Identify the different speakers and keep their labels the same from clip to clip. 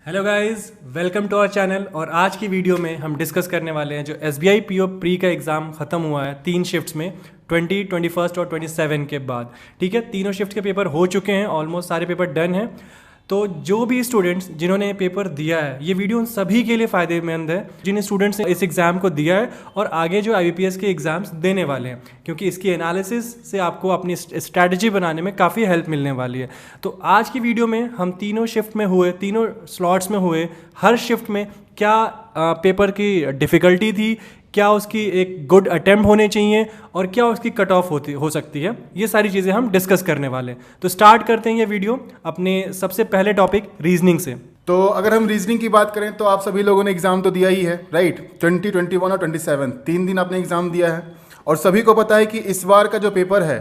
Speaker 1: Hello guys, welcome to our channel. और आज की वीडियो में हम डिस्कस करने वाले हैं जो SBI PO प्री का एग्ज़ाम ख़त्म हुआ है 3 शिफ्ट्स में 20, 21 और 27 के बाद। ठीक है, तीनों शिफ्ट के पेपर हो चुके हैं, ऑलमोस्ट सारे पेपर डन हैं। तो जो भी स्टूडेंट्स जिन्होंने पेपर दिया है, ये वीडियो उन सभी के लिए फ़ायदेमंद है जिन स्टूडेंट्स ने इस एग्ज़ाम को दिया है और आगे जो IBPS के एग्ज़ाम्स देने वाले हैं, क्योंकि इसकी एनालिसिस से आपको अपनी स्ट्रैटेजी बनाने में काफ़ी हेल्प मिलने वाली है। तो आज की वीडियो में हम तीनों शिफ्ट में हुए, तीनों स्लॉट्स में हुए, हर शिफ्ट में क्या पेपर की डिफ़िकल्टी थी, क्या उसकी एक गुड अटेम्प्ट होने चाहिए और क्या उसकी कट ऑफ हो सकती है, ये सारी चीज़ें हम डिस्कस करने वाले हैं। तो स्टार्ट करते हैं ये वीडियो अपने सबसे पहले टॉपिक रीजनिंग से।
Speaker 2: तो अगर हम रीजनिंग की बात करें तो आप सभी लोगों ने एग्जाम तो दिया ही है, राइट। 20, 21 और 27 3 दिन आपने एग्जाम दिया है और सभी को पता है कि इस बार का जो पेपर है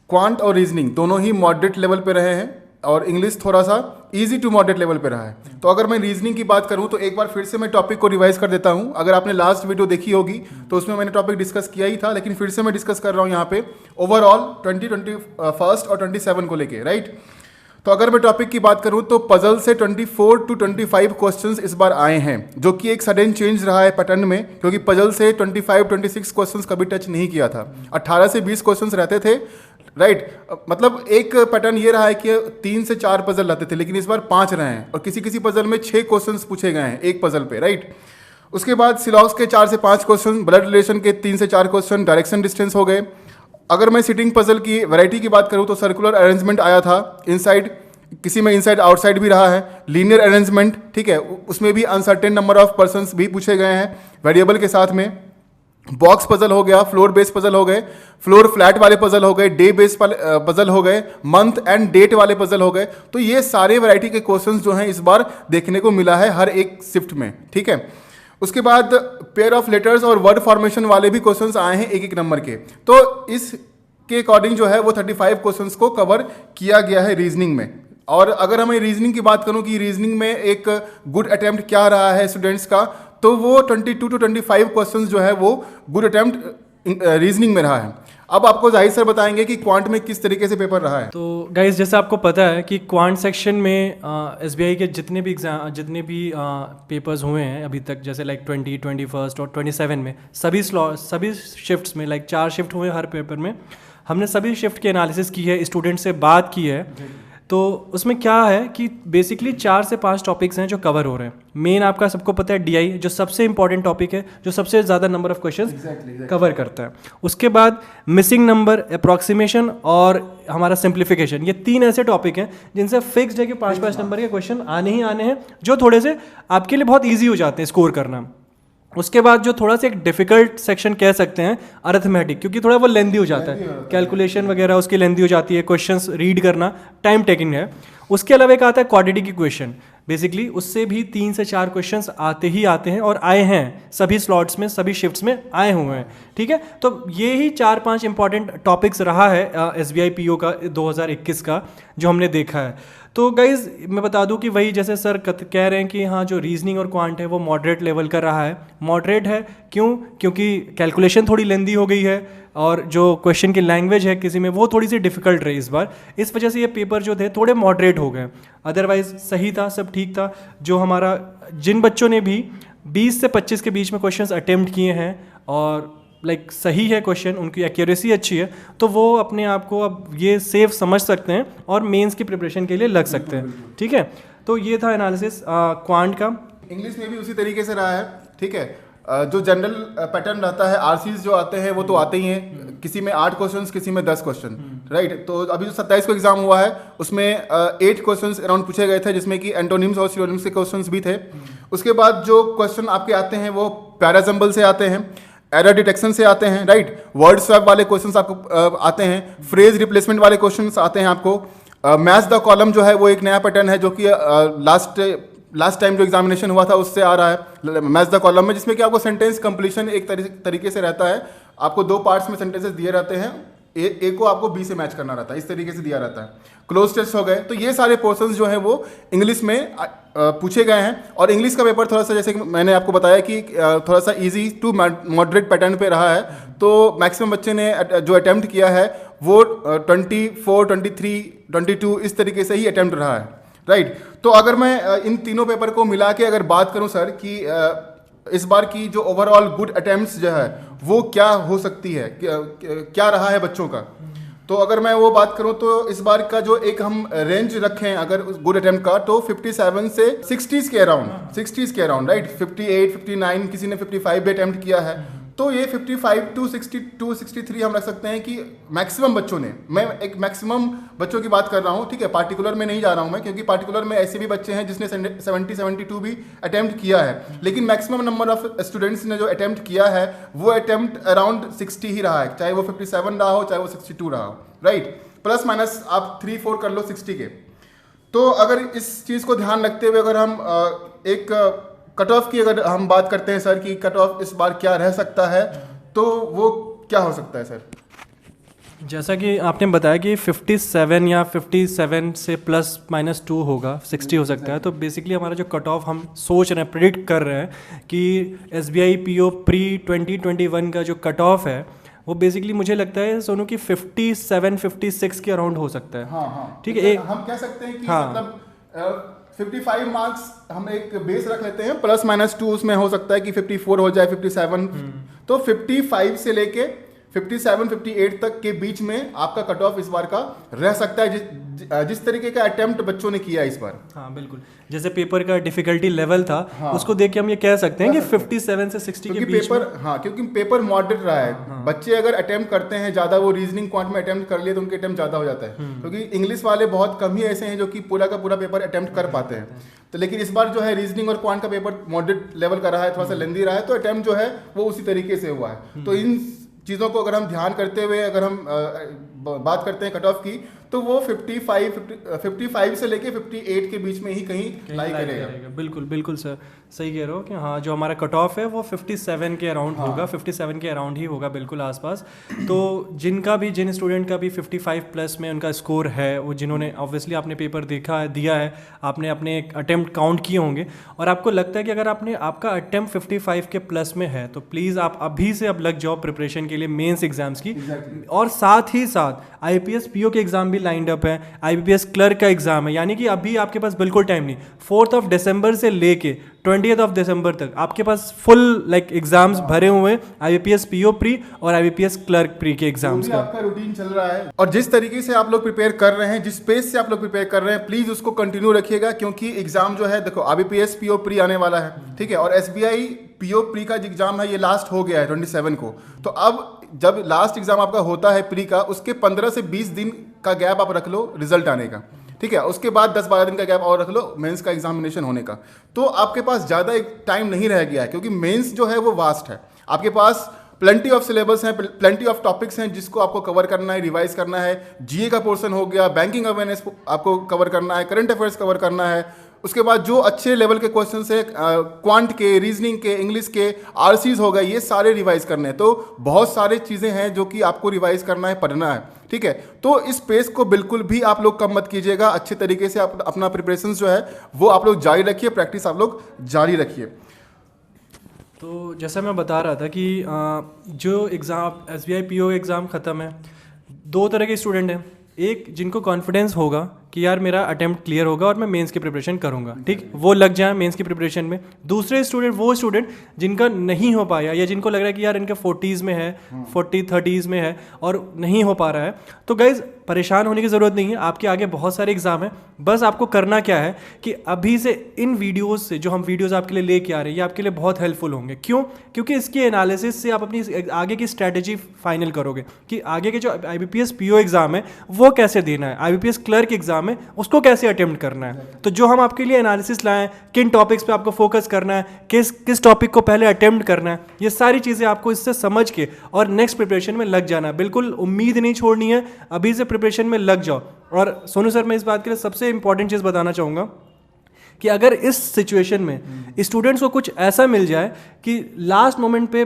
Speaker 2: क्वांट और रीजनिंग दोनों ही मॉडरेट लेवल पे रहे हैं और इंग्लिश थोड़ा सा इजी टू मॉडरेट लेवल पे रहा है। तो अगर मैं रीजनिंग की बात करूं तो एक बार फिर से मैं टॉपिक को रिवाइज कर देता हूं। अगर आपने लास्ट वीडियो देखी होगी तो उसमें मैंने टॉपिक डिस्कस किया ही था, लेकिन फिर से मैं डिस्कस कर रहा हूं यहाँ पे ओवरऑल 2021 और 27 को लेके, राइट। तो अगर मैं टॉपिक की बात करूं तो पजल से 24 to 25 क्वेश्चंस इस बार आए हैं, जो कि एक सडन चेंज रहा है पैटर्न में, क्योंकि पजल से 25-26 क्वेश्चंस कभी टच नहीं किया था। 18 से 20 क्वेश्चंस रहते थे, राइट। मतलब एक पैटर्न ये रहा है कि 3 से 4 पजल रहते थे, लेकिन इस बार 5 रहे हैं और किसी किसी पजल में 6 क्वेश्चंस पूछे गए हैं एक पजल पे, राइट। उसके बाद सिलॉक्स के 4 से 5 क्वेश्चन, ब्लड रिलेशन के 3 से 4 क्वेश्चन, डायरेक्शन डिस्टेंस हो गए। अगर मैं सिटिंग पजल की वैरायटी की बात करूं तो सर्कुलर अरेंजमेंट आया था, इनसाइड, किसी में इनसाइड आउटसाइड भी रहा है, लीनियर अरेंजमेंट, ठीक है, उसमें भी अनसर्टेन नंबर ऑफ पर्सन्स भी पूछे गए हैं वेरिएबल के साथ में। बॉक्स पजल हो गया, फ्लोर बेस पजल हो गए, फ्लोर फ्लैट वाले पजल हो गए, डे बेस पजल हो गए, मंथ एंड डेट वाले पजल हो गए। तो ये सारे वैरायटी के क्वेश्चंस जो हैं इस बार देखने को मिला है हर एक शिफ्ट में, ठीक है। उसके बाद पेयर ऑफ लेटर्स और वर्ड फॉर्मेशन वाले भी क्वेश्चंस आए हैं एक एक नंबर के। तो इसके अकॉर्डिंग जो है वो 35 क्वेश्चंस को कवर किया गया है रीजनिंग में। और अगर हमें रीजनिंग की बात करूं कि रीजनिंग में एक गुड अटेम्प्ट क्या रहा है स्टूडेंट्स का, तो वो 22 to 25 क्वेश्चंस जो है वो गुड अटेम्प्ट रीजनिंग में रहा है। अब आपको जाहिर सर बताएंगे कि क्वांट में किस तरीके से पेपर रहा है।
Speaker 1: तो गाइस, जैसे आपको पता है कि क्वांट सेक्शन में SBI के जितने भी पेपर्स हुए हैं अभी तक, जैसे लाइक 20, 21 और 27 में सभी शिफ्ट्स में, लाइक 4 शिफ्ट हुए हर पेपर में, हमने सभी शिफ्ट की एनालिसिस की है, स्टूडेंट से बात की है। तो उसमें क्या है कि बेसिकली 4 से 5 टॉपिक्स हैं जो कवर हो रहे हैं। मेन आपका सबको पता है DI, जो सबसे इंपॉर्टेंट टॉपिक है, जो सबसे ज़्यादा नंबर ऑफ क्वेश्चंस कवर करता है। उसके बाद मिसिंग नंबर, अप्रॉक्सीमेशन और हमारा सिंप्लीफिकेशन, ये 3 ऐसे टॉपिक हैं जिनसे फिक्स्ड है कि 5-5 नंबर के क्वेश्चन आने ही आने हैं, जो थोड़े से आपके लिए बहुत ईजी हो जाते हैं स्कोर करना। उसके बाद जो थोड़ा सा एक डिफिकल्ट सेक्शन कह सकते हैं, अरिथमेटिक, क्योंकि थोड़ा वो लेंदी हो जाता है, कैलकुलेशन वगैरह उसकी लेंदी हो जाती है, क्वेश्चंस रीड करना टाइम टेकिंग है। उसके अलावा एक आता है क्वाड्रेटिक इक्वेशन, बेसिकली उससे भी 3 से 4 क्वेश्चंस आते ही आते हैं और आए हैं सभी स्लॉट्स में, सभी शिफ्ट्स में आए हुए हैं, ठीक है। तो ये ही 4-5 इंपॉर्टेंट टॉपिक्स रहा है SBI PO का 2021 का जो हमने देखा है। तो गाइज़, मैं बता दूं कि वही जैसे सर कह रहे हैं कि हाँ, जो रीजनिंग और क्वांट है वो मॉडरेट लेवल का रहा है। मॉडरेट है क्योंकि कैलकुलेशन थोड़ी लेंदी हो गई है और जो क्वेश्चन की लैंग्वेज है किसी में वो थोड़ी सी डिफिकल्ट रही इस बार। इस वजह से ये पेपर जो थे थोड़े मॉडरेट हो गए, अदरवाइज सही था, सब ठीक था। जो हमारा जिन बच्चों ने भी 20 से 25 के बीच में क्वेश्चंस अटेम्प्ट किए हैं और लाइक सही है क्वेश्चन, उनकी एक्यूरेसी अच्छी है, तो वो अपने आप को अब ये सेफ समझ सकते हैं और मेंस की प्रिपरेशन के लिए लग सकते हैं, ठीक है। तो ये था एनालिसिस क्वांट का।
Speaker 2: इंग्लिश में भी उसी तरीके से रहा है, ठीक है। जो जनरल पैटर्न रहता है, आरसीज जो आते हैं वो तो आते ही हैं, किसी में 8 क्वेश्चन, किसी में 10 क्वेश्चन, राइट। तो अभी जो 27 को एग्जाम हुआ है उसमें 8 क्वेश्चन अराउंड पूछे गए थे, जिसमें कि एंटोनिम्स और सिनोनिम्स के क्वेश्चन भी थे। उसके बाद जो क्वेश्चन आपके आते हैं वो पैराजम्बल से आते हैं, एरर डिटेक्शन से आते हैं, राइट। वर्ड स्वैप वाले क्वेश्चंस आपको आते हैं, फ्रेज रिप्लेसमेंट वाले क्वेश्चंस आते हैं आपको। मैच द कॉलम जो है वो एक नया पैटर्न है जो कि लास्ट टाइम जो एग्जामिनेशन हुआ था उससे आ रहा है, मैच द कॉलम में, जिसमें कि आपको सेंटेंस कंप्लीशन एक तरीके से रहता है। आपको 2 पार्ट्स में सेंटेंसेस दिए रहते हैं, ए को आपको बी से मैच करना रहता है, इस तरीके से दिया रहता है। क्लोज टेस्ट हो गए। तो ये सारे पोर्शंस जो हैं वो इंग्लिश में पूछे गए हैं। और इंग्लिश का पेपर थोड़ा सा, जैसे कि मैंने आपको बताया कि थोड़ा सा इजी टू मॉडरेट पैटर्न पे रहा है। तो मैक्सिमम बच्चे ने जो अटेम्प्ट किया है वो 24, 23, 22 इस तरीके से ही अटेम्प्ट रहा है, राइट। तो अगर मैं इन तीनों पेपर को मिला के अगर बात करूं सर कि इस बार की जो ओवरऑल गुड अटेम्प्ट्स जो है वो क्या हो सकती है, क्या रहा है बच्चों का, तो अगर मैं वो बात करूं तो इस बार का जो एक हम रेंज रखें अगर गुड अटेम्प्ट का, तो 57 से 60s के अराउंड राइट। 58, 59, किसी ने 55 भी अटेम्प्ट किया है, तो ये 55 टू 62, 63 हम रख सकते हैं कि मैक्सिमम बच्चों ने, मैं एक मैक्सिमम बच्चों की बात कर रहा हूँ, ठीक है, पार्टिकुलर में नहीं जा रहा हूँ मैं, क्योंकि पार्टिकुलर में ऐसे भी बच्चे हैं जिसने 70, 72 भी अटेम्प्ट किया है, लेकिन मैक्सिमम नंबर ऑफ स्टूडेंट्स ने जो अटेम्प्ट किया है वो अटेम्प्ट अराउंड 60 ही रहा है, चाहे वो 57 रहा हो चाहे वो 62 रहा हो, राइट। प्लस माइनस आप 3-4 कर लो 60 के। तो अगर इस चीज़ को ध्यान रखते हुए अगर हम एक कट ऑफ की अगर हम बात करते हैं सर कि कट ऑफ इस बार क्या रह सकता है, तो वो क्या हो सकता है सर?
Speaker 1: जैसा कि आपने बताया कि 57 या 57 से प्लस माइनस 2 होगा, 60 हो सकता है। तो बेसिकली हमारा जो कट ऑफ हम सोच रहे हैं, प्रिडिक्ट कर रहे हैं कि SBI PO प्री 2021 का जो कट ऑफ है वो बेसिकली मुझे लगता है सोनू की 57-56 के अराउंड हो सकता है।
Speaker 2: हाँ,
Speaker 1: ठीक है,
Speaker 2: हम कह सकते हैं कि मतलब 55 मार्क्स हम एक बेस रख लेते हैं, प्लस माइनस 2 उसमें हो सकता है कि 54 हो जाए, 57, तो 55 से लेके 57, 58 तक के बीच में आपका कट ऑफ इस बार का रह सकता है, जिस तरीके का अटेम्प्ट बच्चों ने किया इस बार।
Speaker 1: हाँ बिल्कुल, जैसे पेपर का डिफिकल्टी लेवल था, हाँ, उसको देख के हम ये कह सकते हैं कि 57 से 60 के बीच
Speaker 2: पेपर में, हाँ, क्योंकि पेपर मॉडरेट रहा है। हाँ, बच्चे अगर अटेम्प्ट करते हैं ज़्यादा, वो रीजनिंग क्वांट में अटेम्प्ट कर लिए तो उनके अटेम्प्ट ज़्यादा हो जाता है, क्योंकि इंग्लिश वाले बहुत कम ही ऐसे हैं जो कि पूरा का पूरा पेपर अटेम्प्ट कर पाते हैं। तो लेकिन इस बार जो है रीजनिंग और क्वांट का पेपर मॉडरेट लेवल का रहा है, थोड़ा सा लेंदी रहा है, तो अटेम्प्ट जो है वो उसी तरीके से हुआ है। तो इन चीज़ों को अगर हम ध्यान करते हुए अगर हम बात करते हैं कट ऑफ की, तो वो 55 से लेके 58 के बीच में ही कहीं लाई करेगा।
Speaker 1: बिल्कुल बिल्कुल सर, सही कह रहे हो कि हाँ जो हमारा कट ऑफ है वो 57 के अराउंड होगा, 57 के अराउंड ही होगा बिल्कुल आसपास। तो जिन स्टूडेंट का भी 55 प्लस में उनका स्कोर है, वो जिन्होंने ऑब्वियसली आपने पेपर देखा है, दिया है, आपने अपने अटेम्प्ट काउंट किए होंगे और आपको लगता है कि अगर आपका अटेम्प्ट 55 के प्लस में है तो प्लीज़ आप अभी से अब लग जाओ प्रिपरेशन के लिए मेंस एग्जाम्स की। और साथ ही साथ IPS PO के एग्जाम भी लाइंड अप है, IBPS क्लर्क का एग्जाम है, यानी कि अभी आपके पास बिल्कुल टाइम नहीं। 4 दिसंबर से लेके 20 दिसंबर तक आपके पास फुल एग्जाम्स भरे हुए हैं, IBPS PO प्री और IBPS क्लर्क प्री के एग्जाम्स का
Speaker 2: आपका रूटीन चल रहा है। और जिस तरीके से आप लोग प्रिपेयर कर रहे हैं, जिस पेस से आप लोग प्रिपेयर कर रहे हैं, प्लीज उसको कंटिन्यू रखिएगा, क्योंकि एग्जाम जो है देखो IBPS PO प्री आने वाला है, ठीक है, और SBI PO प्री का जो एग्जाम है ये लास्ट हो गया है 27 को। तो अब जब लास्ट एग्जाम आपका होता है प्री का, उसके 15 से 20 दिन का गैप आप रख लो रिजल्ट आने का, ठीक है, उसके बाद 10-12 दिन का गैप और रख लो मेंस का एग्जामिनेशन होने का। तो आपके पास ज़्यादा एक टाइम नहीं रह गया है, क्योंकि मेंस जो है वो वास्ट है, आपके पास प्लेंटी ऑफ सिलेबस हैं, प्लेंटी ऑफ टॉपिक्स हैं जिसको आपको कवर करना है, रिवाइज करना है। GA का पोर्शन हो गया, बैंकिंग अवेयरनेस आपको कवर करना है, करंट अफेयर्स कवर करना है, उसके बाद जो अच्छे लेवल के क्वेश्चन है क्वांट के, रीजनिंग के, इंग्लिश के, RCs हो गए, ये सारे रिवाइज करने हैं। तो बहुत सारे चीज़ें हैं जो कि आपको रिवाइज करना है, पढ़ना है, ठीक है। तो इस पेस को बिल्कुल भी आप लोग कम मत कीजिएगा, अच्छे तरीके से आप अपना प्रिपरेशन जो है वो आप लोग जारी रखिए, प्रैक्टिस आप लोग जारी रखिए।
Speaker 1: तो जैसा मैं बता रहा था कि जो एग्ज़ाम SBI PO एग्ज़ाम ख़त्म है, 2 तरह के स्टूडेंट हैं। एक जिनको कॉन्फिडेंस होगा कि यार मेरा अटेम्प्ट क्लियर होगा और मैं मेंस की प्रिपरेशन करूंगा, ठीक, वो लग जाए मेंस की प्रिपरेशन में। दूसरे स्टूडेंट वो स्टूडेंट जिनका नहीं हो पाया या जिनको लग रहा है कि यार इनके 40s में है, 30s में है और नहीं हो पा रहा है, तो गाइज परेशान होने की ज़रूरत नहीं है, आपके आगे बहुत सारे एग्जाम है। बस आपको करना क्या है कि अभी से इन वीडियोज़ से, जो हम वीडियोज़ आपके लिए लेके आ रहे हैं, ये आपके लिए बहुत हेल्पफुल होंगे। क्यों? क्योंकि इसके एनालिसिस से आप अपनी आगे की स्ट्रैटेजी फाइनल करोगे कि आगे के जो IBPS PO एग्ज़ाम है वो कैसे देना है, IBPS क्लर्क एग्ज़ाम है उसको कैसे अटेम्प्ट करना है। तो जो हम आपके लिए एनालिसिस लाएं, किन टॉपिक्स पे आपको फोकस करना है, किस टॉपिक को पहले अटेम्प्ट करना है, ये सारी चीज़ें आपको इससे समझ के और नेक्स्ट प्रिपरेशन में लग जाना है। बिल्कुल उम्मीद नहीं छोड़नी है, अभी से प्रिपरेशन में लग जाओ। और सोनू सर, मैं इस बात के लिए सबसे इंपॉर्टेंट चीज़ बताना चाहूँगा कि अगर इस सिचुएशन में स्टूडेंट्स को कुछ ऐसा मिल जाए कि लास्ट मोमेंट पे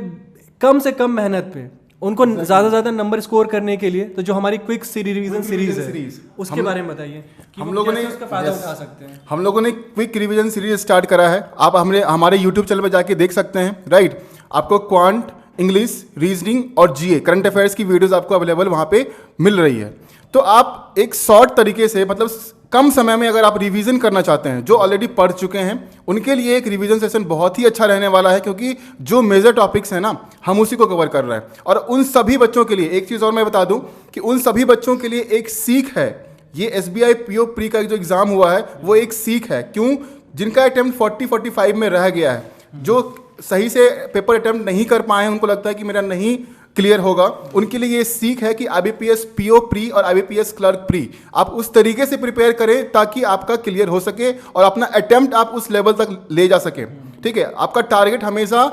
Speaker 1: कम से कम मेहनत पे उनको ज़्यादा नंबर स्कोर करने के लिए, तो जो हमारी क्विक रिवीजन सीरीज है उसके बारे में बताइए कि हम लोगों ने उसका फायदा उठा सकते हैं।
Speaker 2: हम लोगों ने क्विक रिवीजन सीरीज स्टार्ट करा है, आप हमारे यूट्यूब चैनल पर जाके देख सकते हैं, राइट। आपको क्वांट, इंग्लिश, रीजनिंग और GA करंट अफेयर्स की वीडियोस आपको अवेलेबल वहाँ पे मिल रही है। तो आप एक शॉर्ट तरीके से, मतलब कम समय में अगर आप रिवीजन करना चाहते हैं, जो ऑलरेडी पढ़ चुके हैं उनके लिए एक रिवीजन सेशन बहुत ही अच्छा रहने वाला है, क्योंकि जो मेजर टॉपिक्स हैं ना हम उसी को कवर कर रहे हैं। और उन सभी बच्चों के लिए एक चीज़ और मैं बता दूं कि उन सभी बच्चों के लिए एक सीख है, ये SBI PO प्री का जो एग्ज़ाम हुआ है वो एक सीख है। क्यों? जिनका अटैम्प्ट 40-45 में रह गया है, जो सही से पेपर अटैम्प्ट नहीं कर पाए हैं, उनको लगता है कि मेरा नहीं क्लियर होगा, उनके लिए ये सीख है कि IBPS PO प्री और IBPS क्लर्क प्री आप उस तरीके से प्रिपेयर करें ताकि आपका क्लियर हो सके और अपना अटेम्प्ट आप उस लेवल तक ले जा सके। ठीक है, आपका टारगेट हमेशा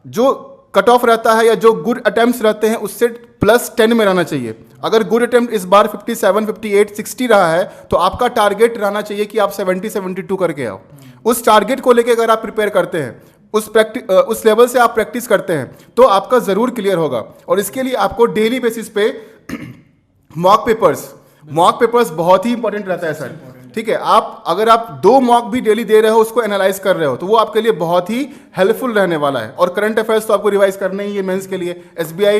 Speaker 2: जो कट ऑफ रहता है या जो गुड अटेम्प्ट्स रहते हैं उससे +10 में रहना चाहिए। अगर गुड अटेम्प्ट इस बार 57, 58, 60 रहा है तो आपका टारगेट रहना चाहिए कि आप 70, 72 करके आओ। उस टारगेट को लेकर अगर आप प्रिपेयर करते हैं, उस लेवल से आप प्रैक्टिस करते हैं तो आपका ज़रूर क्लियर होगा। और इसके लिए आपको डेली बेसिस पे मॉक पेपर्स बहुत ही इंपॉर्टेंट रहता है सर। ठीक है, अगर आप 2 मॉक भी डेली दे रहे हो, उसको एनालाइज कर रहे हो, तो वो आपके लिए बहुत ही हेल्पफुल रहने वाला है। और करंट अफेयर्स तो आपको रिवाइज करना ही है मेंस के लिए। SBI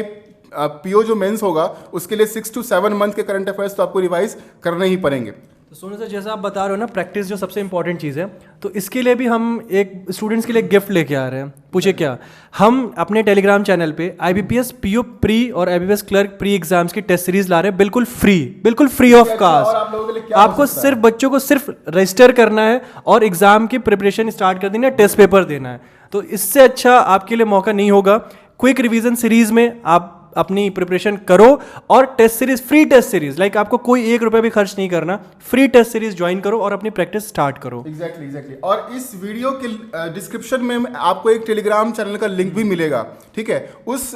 Speaker 2: PO जो मेंस होगा उसके लिए 6 to 7 मंथ के करंट अफेयर्स तो आपको रिवाइज करने ही पड़ेंगे।
Speaker 1: तो सोनू सर, जैसा आप बता रहे हो ना, प्रैक्टिस जो सबसे इंपॉर्टेंट चीज़ है, तो इसके लिए भी हम एक स्टूडेंट्स के लिए गिफ्ट लेके आ रहे हैं। पूछे क्या? हम अपने टेलीग्राम चैनल पे IBPS PO प्री और IBPS क्लर्क प्री एग्जाम्स की टेस्ट सीरीज ला रहे हैं, बिल्कुल फ्री ऑफ कास्ट। आपको सिर्फ बच्चों को सिर्फ रजिस्टर करना है और एग्जाम की प्रिपरेशन स्टार्ट कर देनी है, टेस्ट पेपर देना है। तो इससे अच्छा आपके लिए मौका नहीं होगा। क्विक रिवीजन सीरीज में आप अपनी प्रिपरेशन करो और test series, free test series, like आपको कोई 1 रुपया भी खर्च नहीं करना, फ्री टेस्ट सीरीज ज्वाइन करो और अपनी प्रैक्टिस स्टार्ट करो।
Speaker 2: एग्जैक्टली। और इस वीडियो के डिस्क्रिप्शन में आपको एक टेलीग्राम चैनल का लिंक भी मिलेगा। ठीक है, उस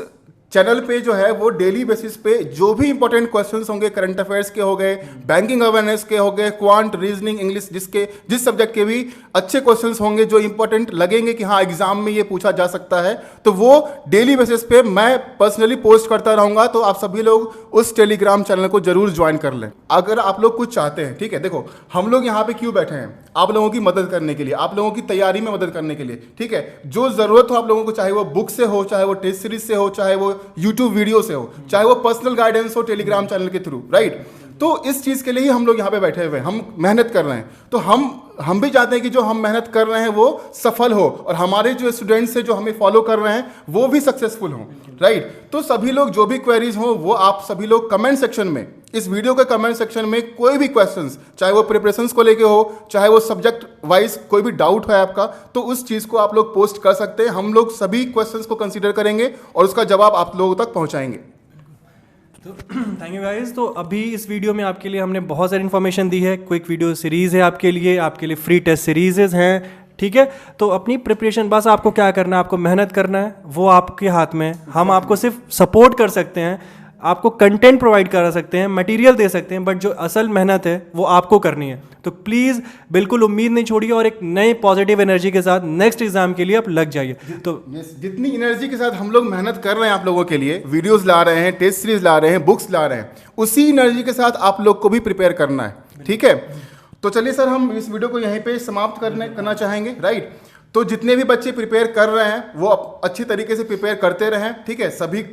Speaker 2: चैनल पे जो है वो डेली बेसिस पे जो भी इंपॉर्टेंट क्वेश्चंस होंगे, करंट अफेयर्स के हो गए, बैंकिंग अवेयरनेस के हो गए, क्वांट, रीजनिंग, इंग्लिश, जिस सब्जेक्ट के भी अच्छे क्वेश्चंस होंगे जो इंपॉर्टेंट लगेंगे कि हाँ एग्जाम में ये पूछा जा सकता है, तो वो डेली बेसिस पे मैं पर्सनली पोस्ट करता रहूंगा। तो आप सभी लोग उस टेलीग्राम चैनल को जरूर ज्वाइन कर लें अगर आप लोग कुछ चाहते हैं। ठीक है, देखो हम लोग यहाँ पे क्यों बैठे हैं? आप लोगों की मदद करने के लिए, आप लोगों की तैयारी में मदद करने के लिए। ठीक है, जो जरूरत हो आप लोगों को, चाहे वो बुक से हो, चाहे वो टेस्ट सीरीज से हो, चाहे वो यूट्यूब वीडियो से हो, चाहे वो पर्सनल गाइडेंस हो टेलीग्राम चैनल के थ्रू, राइट? तो इस चीज के लिए ही हम लोग यहाँ पे बैठे हुए हैं, हम मेहनत कर रहे हैं। तो हम भी चाहते हैं कि जो हम मेहनत कर रहे हैं वो सफल हो और हमारे जो स्टूडेंट्स हैं जो हमें फॉलो कर रहे हैं वो भी सक्सेसफुल हों, राइट? तो सभी लोग जो भी क्वेरीज हो वो आप सभी लोग कमेंट सेक्शन में, इस वीडियो के कमेंट सेक्शन में कोई भी क्वेश्चंस, चाहे वो प्रिपरेशंस को लेके हो, चाहे वो सब्जेक्ट वाइज कोई भी डाउट है आपका, तो उस चीज़ को आप लोग पोस्ट कर सकते हैं। हम लोग सभी क्वेश्चंस को कंसीडर करेंगे और उसका जवाब आप लोगों तक पहुंचाएंगे।
Speaker 1: तो थैंक यू गाइस। तो अभी इस वीडियो में आपके लिए हमने बहुत सारी इन्फॉर्मेशन दी है। क्विक वीडियो सीरीज़ है आपके लिए फ्री टेस्ट सीरीज़ हैं। ठीक है, तो अपनी प्रिपरेशन, बस आपको क्या करना है, आपको मेहनत करना है, वो आपके हाथ में। हम आपको सिर्फ सपोर्ट कर सकते हैं, आपको कंटेंट प्रोवाइड करा सकते हैं, मटेरियल दे सकते हैं, बट जो असल मेहनत है वो आपको करनी है। तो प्लीज़ बिल्कुल उम्मीद नहीं छोड़िए और एक नए पॉजिटिव एनर्जी के साथ नेक्स्ट एग्जाम के लिए आप लग जाइए। तो
Speaker 2: जितनी एनर्जी के साथ हम लोग मेहनत कर रहे हैं आप लोगों के लिए, वीडियोस ला रहे हैं, टेस्ट सीरीज ला रहे हैं, बुक्स ला रहे हैं, उसी एनर्जी के साथ आप लोग को भी प्रिपेयर करना है। ठीक है, तो चलिए सर हम इस वीडियो को यहीं पे समाप्त करना चाहेंगे, राइट? तो जितने भी बच्चे प्रिपेयर कर रहे हैं वो अच्छी तरीके से प्रिपेयर करते रहें। ठीक है, सभी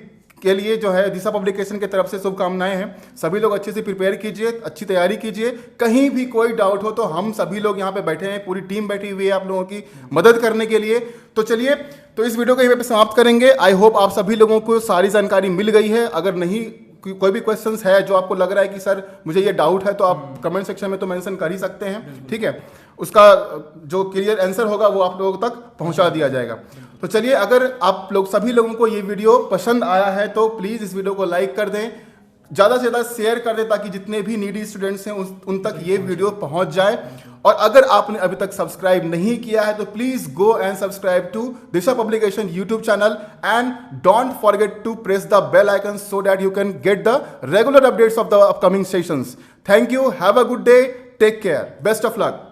Speaker 2: के लिए जो है दिशा पब्लिकेशन की तरफ से शुभकामनाएं हैं। सभी लोग अच्छे से प्रिपेयर कीजिए, अच्छी तैयारी कीजिए। कहीं भी कोई डाउट हो तो हम सभी लोग यहाँ पे बैठे हैं, पूरी टीम बैठी हुई है आप लोगों की मदद करने के लिए। तो चलिए, तो इस वीडियो को यहीं पे समाप्त करेंगे। आई होप आप सभी लोगों को सारी जानकारी मिल गई है। अगर नहीं कोई भी क्वेश्चंस है जो आपको लग रहा है कि सर मुझे ये डाउट है, तो आप कमेंट सेक्शन में तो मेंशन कर ही सकते हैं। ठीक है, उसका जो क्लियर आंसर होगा वो आप लोगों तक पहुंचा दिया जाएगा। तो चलिए, अगर आप लोग सभी लोगों को ये वीडियो पसंद आया है तो प्लीज़ इस वीडियो को लाइक कर दें, ज़्यादा से ज़्यादा शेयर कर दें ताकि जितने भी नीडी स्टूडेंट्स हैं उन तक ये वीडियो पहुंच जाए। और अगर आपने अभी तक सब्सक्राइब नहीं किया है तो please go and subscribe to Disha publication YouTube channel and don't forget to press the bell icon so that you can get the regular updates of the upcoming sessions. Thank you, have a good day, take care, best of luck.